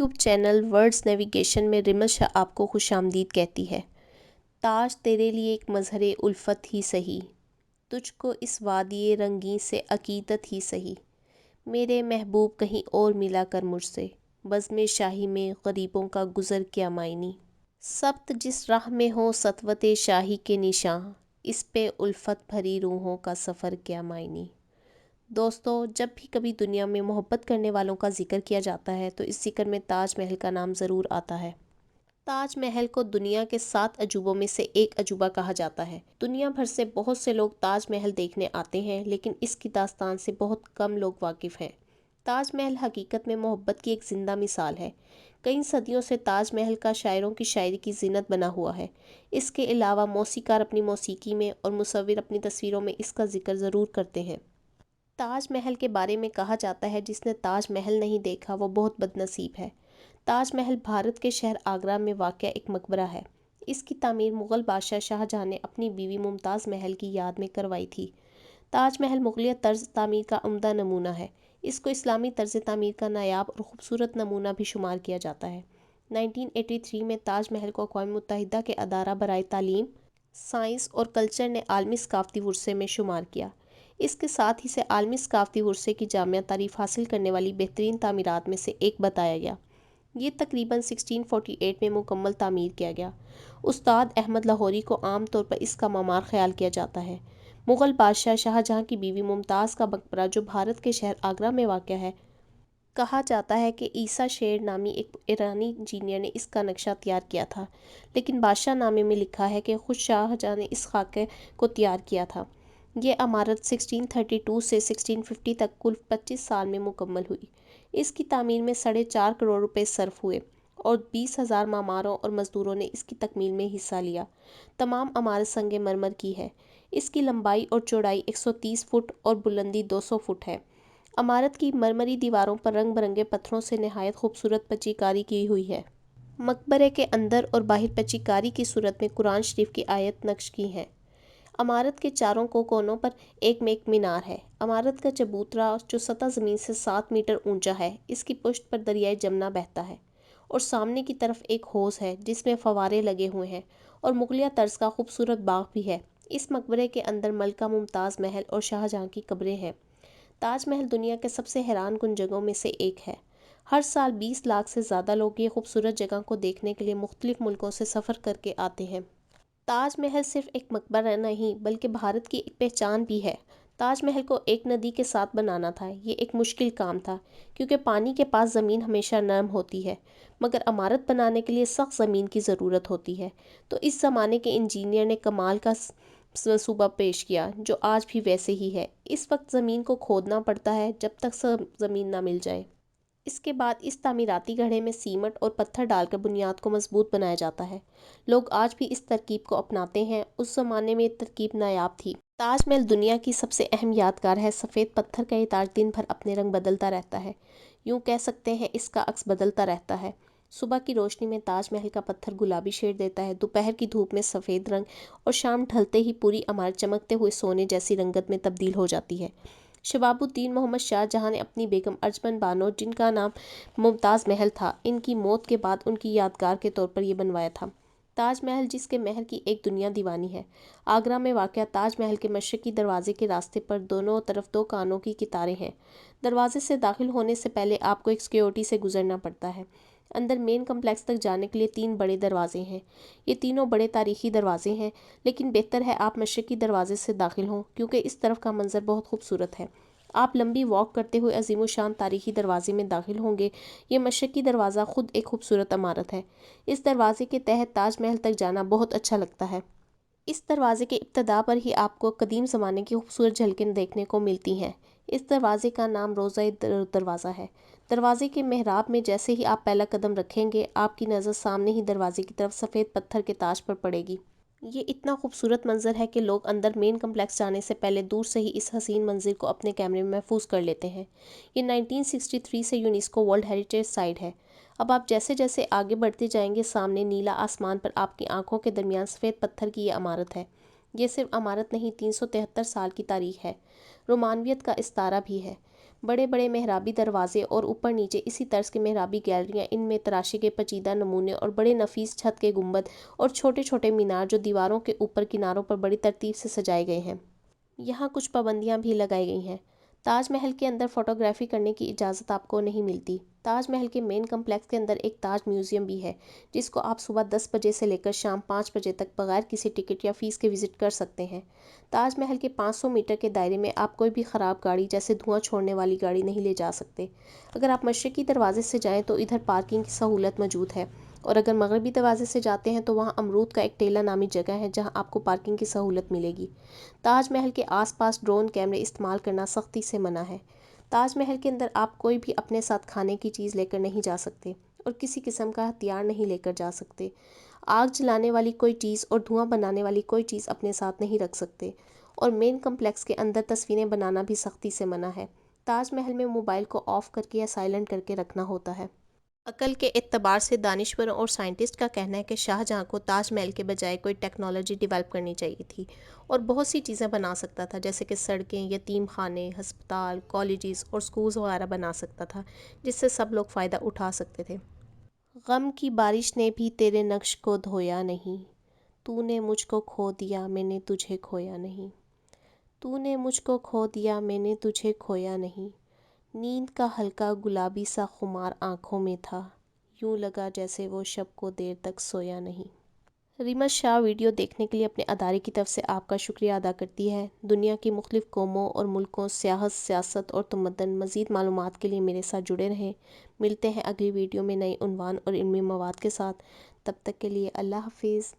YouTube channel words navigation میں ریمل شاہ آپ کو خوش آمدید کہتی ہے۔ تاج تیرے لیے ایک مظہر الفت ہی سہی، تجھ کو اس وادی رنگیں سے عقیدت ہی سہی، میرے محبوب کہیں اور ملا کر مجھ سے، بزم شاہی میں غریبوں کا گزر کیا معنی، سبت جس راہ میں ہو سطوت شاہی کے نشاں، اس پہ الفت بھری روحوں کا سفر کیا معنی۔ دوستو، جب بھی کبھی دنیا میں محبت کرنے والوں کا ذکر کیا جاتا ہے تو اس ذکر میں تاج محل کا نام ضرور آتا ہے۔ تاج محل کو دنیا کے 7 عجوبوں میں سے ایک عجوبہ کہا جاتا ہے۔ دنیا بھر سے بہت سے لوگ تاج محل دیکھنے آتے ہیں، لیکن اس کی داستان سے بہت کم لوگ واقف ہیں۔ تاج محل حقیقت میں محبت کی ایک زندہ مثال ہے۔ کئی صدیوں سے تاج محل کا شاعروں کی شاعری کی زینت بنا ہوا ہے۔ اس کے علاوہ موسیقار اپنی موسیقی میں اور مصور اپنی تصویروں میں اس کا ذکر ضرور کرتے ہیں۔ تاج محل کے بارے میں کہا جاتا ہے جس نے تاج محل نہیں دیکھا وہ بہت بد نصیب ہے۔ تاج محل بھارت کے شہر آگرہ میں واقع ایک مقبرہ ہے۔ اس کی تعمیر مغل بادشاہ شاہ جہاں نے اپنی بیوی ممتاز محل کی یاد میں کروائی تھی۔ تاج محل مغلیہ طرز تعمیر کا عمدہ نمونہ ہے۔ اس کو اسلامی طرز تعمیر کا نایاب اور خوبصورت نمونہ بھی شمار کیا جاتا ہے۔ 1983 میں تاج محل کو اقوام متحدہ کے ادارہ برائے تعلیم، سائنس اور کلچر نے عالمی ثقافتی ورثے میں شمار کیا۔ اس کے ساتھ ہی اسے عالمی ثقافتی ورثے کی جامع تعریف حاصل کرنے والی بہترین تعمیرات میں سے ایک بتایا گیا۔ یہ تقریباً 1648 میں مکمل تعمیر کیا گیا۔ استاد احمد لاہوری کو عام طور پر اس کا معمار خیال کیا جاتا ہے۔ مغل بادشاہ شاہ جہاں کی بیوی ممتاز کا مقبرہ جو بھارت کے شہر آگرہ میں واقع ہے، کہا جاتا ہے کہ عیسیٰ شیر نامی ایک ایرانی انجینئر نے اس کا نقشہ تیار کیا تھا، لیکن بادشاہ نامے میں لکھا ہے کہ خود شاہ جہاں نے اس خاکے کو تیار کیا تھا۔ یہ عمارت 1632 سے 1650 تک کل 25 سال میں مکمل ہوئی۔ اس کی تعمیر میں 4.5 کروڑ روپے صرف ہوئے اور 20,000 معماروں اور مزدوروں نے اس کی تکمیل میں حصہ لیا۔ تمام عمارت سنگ مرمر کی ہے۔ اس کی لمبائی اور چوڑائی 130 فٹ اور بلندی 200 فٹ ہے۔ عمارت کی مرمری دیواروں پر رنگ برنگے پتھروں سے نہایت خوبصورت پچی کاری کی ہوئی ہے۔ مقبرے کے اندر اور باہر پچی کاری کی صورت میں قرآن شریف کی آیت نقش کی ہیں۔ عمارت کے چاروں کونوں پر ایک میں ایک مینار ہے۔ عمارت کا چبوترا جو سطح زمین سے 7 میٹر اونچا ہے، اس کی پشت پر دریائے جمنا بہتا ہے اور سامنے کی طرف ایک حوض ہے جس میں فوارے لگے ہوئے ہیں اور مغلیہ طرز کا خوبصورت باغ بھی ہے۔ اس مقبرے کے اندر ملکہ ممتاز محل اور شاہ جہاں کی قبریں ہیں۔ تاج محل دنیا کے سب سے حیران کن جگہوں میں سے ایک ہے۔ ہر سال 20 لاکھ سے زیادہ لوگ یہ خوبصورت جگہ کو دیکھنے کے لیے مختلف ملکوں سے سفر کر کے آتے ہیں۔ تاج محل صرف ایک مقبرہ نہیں بلکہ بھارت کی ایک پہچان بھی ہے۔ تاج محل کو ایک ندی کے ساتھ بنانا تھا۔ یہ ایک مشکل کام تھا کیونکہ پانی کے پاس زمین ہمیشہ نرم ہوتی ہے، مگر عمارت بنانے کے لیے سخت زمین کی ضرورت ہوتی ہے۔ تو اس زمانے کے انجینئر نے کمال کا منصوبہ پیش کیا جو آج بھی ویسے ہی ہے۔ اس وقت زمین کو کھودنا پڑتا ہے جب تک زمین نہ مل جائے۔ اس کے بعد اس تعمیراتی گڑھے میں سیمنٹ اور پتھر ڈال کر بنیاد کو مضبوط بنایا جاتا ہے۔ لوگ آج بھی اس ترکیب کو اپناتے ہیں۔ اس زمانے میں یہ ترکیب نایاب تھی۔ تاج محل دنیا کی سب سے اہم یادگار ہے۔ سفید پتھر کا یہ تاج دن بھر اپنے رنگ بدلتا رہتا ہے، یوں کہہ سکتے ہیں اس کا عکس بدلتا رہتا ہے۔ صبح کی روشنی میں تاج محل کا پتھر گلابی شیڈ دیتا ہے، دوپہر کی دھوپ میں سفید رنگ اور شام ڈھلتے ہی پوری عمارت چمکتے ہوئے سونے جیسی رنگت میں تبدیل ہو جاتی ہے۔ شہاب الدین محمد شاہ جہاں نے اپنی بیگم ارجمن بانو جن کا نام ممتاز محل تھا، ان کی موت کے بعد ان کی یادگار کے طور پر یہ بنوایا تھا۔ تاج محل جس کے مہر کی ایک دنیا دیوانی ہے۔ آگرہ میں واقع تاج محل کے مشرقی دروازے کے راستے پر دونوں طرف 2 کانوں کی قطاریں ہیں۔ دروازے سے داخل ہونے سے پہلے آپ کو ایک سیکیورٹی سے گزرنا پڑتا ہے۔ اندر مین کمپلیکس تک جانے کے لیے 3 بڑے دروازے ہیں۔ یہ تینوں بڑے تاریخی دروازے ہیں، لیکن بہتر ہے آپ مشرقی دروازے سے داخل ہوں کیونکہ اس طرف کا منظر بہت خوبصورت ہے۔ آپ لمبی واک کرتے ہوئے عظیم الشان تاریخی دروازے میں داخل ہوں گے۔ یہ مشرقی دروازہ خود ایک خوبصورت عمارت ہے۔ اس دروازے کے تحت تاج محل تک جانا بہت اچھا لگتا ہے۔ اس دروازے کے ابتدا پر ہی آپ کو قدیم زمانے کی خوبصورت جھلکیں دیکھنے کو ملتی ہیں۔ اس دروازے کا نام روضہ دروازہ ہے۔ دروازے کے محراب میں جیسے ہی آپ پہلا قدم رکھیں گے، آپ کی نظر سامنے ہی دروازے کی طرف سفید پتھر کے تاج پر پڑے گی۔ یہ اتنا خوبصورت منظر ہے کہ لوگ اندر مین کمپلیکس جانے سے پہلے دور سے ہی اس حسین منظر کو اپنے کیمرے میں محفوظ کر لیتے ہیں۔ یہ 1963 سے یونیسکو ورلڈ ہیریٹیج سائٹ ہے۔ اب آپ جیسے جیسے آگے بڑھتے جائیں گے، سامنے نیلا آسمان پر آپ کی آنکھوں کے درمیان سفید پتھر کی یہ عمارت ہے۔ یہ صرف عمارت نہیں، 373 سال کی تاریخ ہے۔ رومانویت کا استعارہ بھی ہے۔ بڑے بڑے محرابی دروازے اور اوپر نیچے اسی طرز کی محرابی گیلریاں، ان میں تراشے کے پیچیدہ نمونے اور بڑے نفیس چھت کے گنبد اور چھوٹے چھوٹے مینار جو دیواروں کے اوپر کناروں پر بڑی ترتیب سے سجائے گئے ہیں۔ یہاں کچھ پابندیاں بھی لگائی گئی ہیں۔ تاج محل کے اندر فوٹوگرافی کرنے کی اجازت آپ کو نہیں ملتی۔ تاج محل کے مین کمپلیکس کے اندر ایک تاج میوزیم بھی ہے، جس کو آپ صبح 10 بجے سے لے کر شام 5 بجے تک بغیر کسی ٹکٹ یا فیس کے وزٹ کر سکتے ہیں۔ تاج محل کے 500 میٹر کے دائرے میں آپ کوئی بھی خراب گاڑی جیسے دھواں چھوڑنے والی گاڑی نہیں لے جا سکتے۔ اگر آپ مشرقی دروازے سے جائیں تو ادھر پارکنگ کی سہولت موجود ہے، اور اگر مغربی دروازے سے جاتے ہیں تو وہاں امرود کا ایک ٹیلہ نامی جگہ ہے جہاں آپ کو پارکنگ کی سہولت ملے گی۔ تاج محل کے آس پاس ڈرون کیمرے استعمال کرنا سختی سے منع ہے۔ تاج محل کے اندر آپ کوئی بھی اپنے ساتھ کھانے کی چیز لے کر نہیں جا سکتے اور کسی قسم کا ہتھیار نہیں لے کر جا سکتے۔ آگ جلانے والی کوئی چیز اور دھواں بنانے والی کوئی چیز اپنے ساتھ نہیں رکھ سکتے، اور مین کمپلیکس کے اندر تصویریں بنانا بھی سختی سے منع ہے۔ تاج محل میں موبائل کو آف کر کے یا سائلنٹ کر کے رکھنا ہوتا ہے۔ عقل کے اعتبار سے دانشوروں اور سائنٹسٹ کا کہنا ہے کہ شاہ جہاں کو تاج محل کے بجائے کوئی ٹیکنالوجی ڈیولپ کرنی چاہیے تھی، اور بہت سی چیزیں بنا سکتا تھا، جیسے کہ سڑکیں، یتیم خانے، ہسپتال، کالجز اور سکولز وغیرہ بنا سکتا تھا، جس سے سب لوگ فائدہ اٹھا سکتے تھے۔ غم کی بارش نے بھی تیرے نقش کو دھویا نہیں، تو نے مجھ کو کھو دیا میں نے تجھے کھویا نہیں، تو نے مجھ کو کھو دیا میں نے تجھے کھویا نہیں، نیند کا ہلکا گلابی سا خمار آنکھوں میں تھا، یوں لگا جیسے وہ شب کو دیر تک سویا نہیں۔ ریمت شاہ ویڈیو دیکھنے کے لیے اپنے ادارے کی طرف سے آپ کا شکریہ ادا کرتی ہے۔ دنیا کی مختلف قوموں اور ملکوں، سیاحت، سیاست اور تمدن، مزید معلومات کے لیے میرے ساتھ جڑے رہیں۔ ملتے ہیں اگلی ویڈیو میں نئے عنوان اور علمی مواد کے ساتھ۔ تب تک کے لیے اللہ حافظ۔